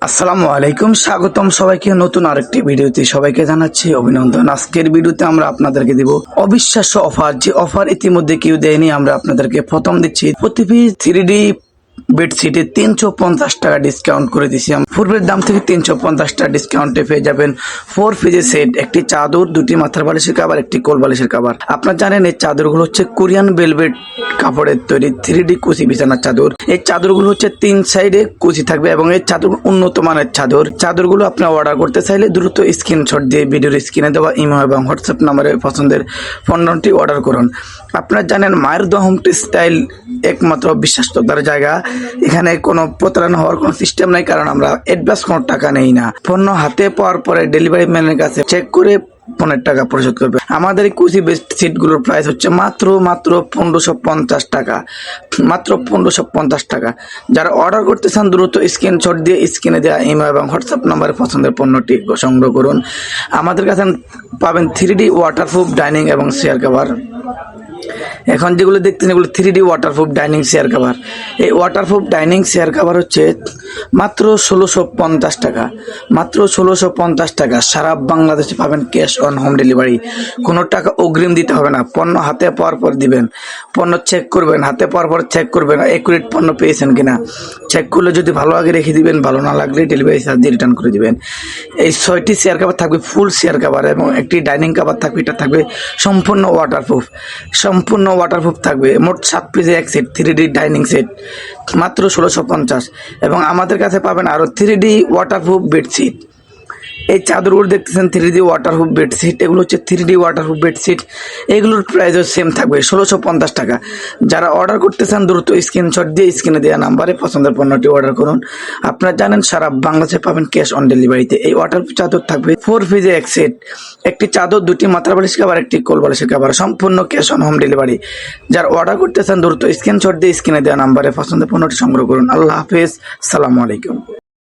আসসালামু আলাইকুম, স্বাগতম সবাইকে নতুন আরেকটি ভিডিওতে। সবাইকে জানাচ্ছি অভিনন্দন। আজকের ভিডিওতে আমরা আপনাদেরকে দিব অবিশ্বাস্য অফার, যে অফার ইতিমধ্যে কেউ দেয়নি। আমরা আপনাদেরকে প্রথম দিচ্ছি প্রতি পিস 3D বেডশিটে 350 টাকা ডিসকাউন্ট করে দিচ্ছি। পূর্বের দাম থেকে 350 টাকা ডিসকাউন্টে পেয়ে যাবেন 4 পিসের সেট, একটি চাদর, দুটি মাথার বালিশের কাভার, একটি কোল বালিশের কাভার। আপনারা জানেন এই চাদরগুলো হচ্ছে কোরিয়ান ভেলভেট কাপড়ের তৈরি 3D কুচি বিছানার চাদর। এই চাদরগুলো হচ্ছে 3 সাইডে কুচি থাকবে এবং এই চাদর উন্নত মানের চাদর। চাদরগুলো আপনি অর্ডার করতে চাইলে দ্রুত স্ক্রিনশট দিয়ে ভিডিওর স্ক্রিনে দেওয়া ইমো এবং হোয়াটসঅ্যাপ নাম্বারে পছন্দের পণ্যটি অর্ডার করুন। আপনারা জানেন মায়ের দোয়া হোম টেক্সটাইল একমাত্র বিশ্বাসযোগ্যতার জায়গা। এখানে কোনো প্রতারণা হওয়ার কোনো সিস্টেম নাই, কারণ আমরা অ্যাডভান্স কোনো টাকা নেই না। পণ্য হাতে পাওয়ার পরে ডেলিভারি ম্যানের কাছে চেক করে পনের টাকা পরিশোধ করবে। আমাদের এই কুচি বেডশিটগুলোর প্রাইস হচ্ছে মাত্র 1550 টাকা, মাত্র 1550 টাকা। যারা অর্ডার করতে চান দ্রুত স্ক্রিনশট দিয়ে স্ক্রিনে দেওয়া ইমেল এবং হোয়াটসঅ্যাপ নাম্বারে পছন্দের পণ্যটি সংগ্রহ করুন। আমাদের কাছে পাবেন 3D ওয়াটারপ্রুফ ডাইনিং এবং চেয়ার কভার। এখন যেগুলো দেখতেছেন এগুলো 3D waterproof dining chair cover. এই ওয়াটারপ্রুফ ডাইনিং চেয়ার কভার হচ্ছে মাত্র 1650 টাকা, মাত্র 1650 টাকা। সারা বাংলাদেশে পাবেন ক্যাশ অন হোম ডেলিভারি। কোনো টাকা অগ্রিম দিতে হবে না। পণ্য হাতে পাওয়ার পর দিবেন, পণ্য চেক করবেন, হাতে পাওয়ার পর চেক করবেন একুরেট পণ্য পেয়েছেন কিনা। চেক করলে যদি ভালো আগে রেখে দিবেন, ভালো না লাগলে ডেলিভারি চার্জ দিয়ে রিটার্ন করে দিবেন। এই 6টি চেয়ার কভার থাকবে ফুল চেয়ার কভার এবং একটি ডাইনিং কভার থাকবে, এটা থাকবে সম্পূর্ণ ওয়াটারপ্রুফ, সম্পূর্ণ ওয়াটারপ্রুফ থাকবে। মোট 7 পিসের এক সেট 3D ডাইনিং সেট, মাত্র 1650। এবং আমাদের কাছে পাবেন আরও 3D ওয়াটারপ্রুফ বেডশিট। এই চাদরগুলো দেখতেছেন 3D ওয়াটারপ্রুফ বেডশিট, এগুলো হচ্ছে 3D ওয়াটারপ্রুফ বেডশিট। এগুলোর প্রাইসও সেম থাকবে 1650 টাকা। যারা অর্ডার করতে চান দ্রুত স্ক্রিনশট দিয়ে স্ক্রিনে দেওয়া নাম্বারে পছন্দের পণ্যটি অর্ডার করুন। আপনারা জানেন সারা বাংলাদেশে পাবেন ক্যাশ অন ডেলিভারিতে। এই ওয়াটারপ্রুফ চাদর থাকবে 4 পিসের এক সেট, একটি চাদর, দুটি মাথার বালিশ কাভার, একটি কোল বালিশের কাভার, সম্পূর্ণ ক্যাশ অন হোম ডেলিভারি। যারা অর্ডার করতে চান দ্রুত স্ক্রিনশট দিয়ে স্ক্রিনে দেওয়া নাম্বারে পছন্দের পণ্যটি সংগ্রহ করুন। আল্লাহ হাফেজ, সালামু আলাইকুম।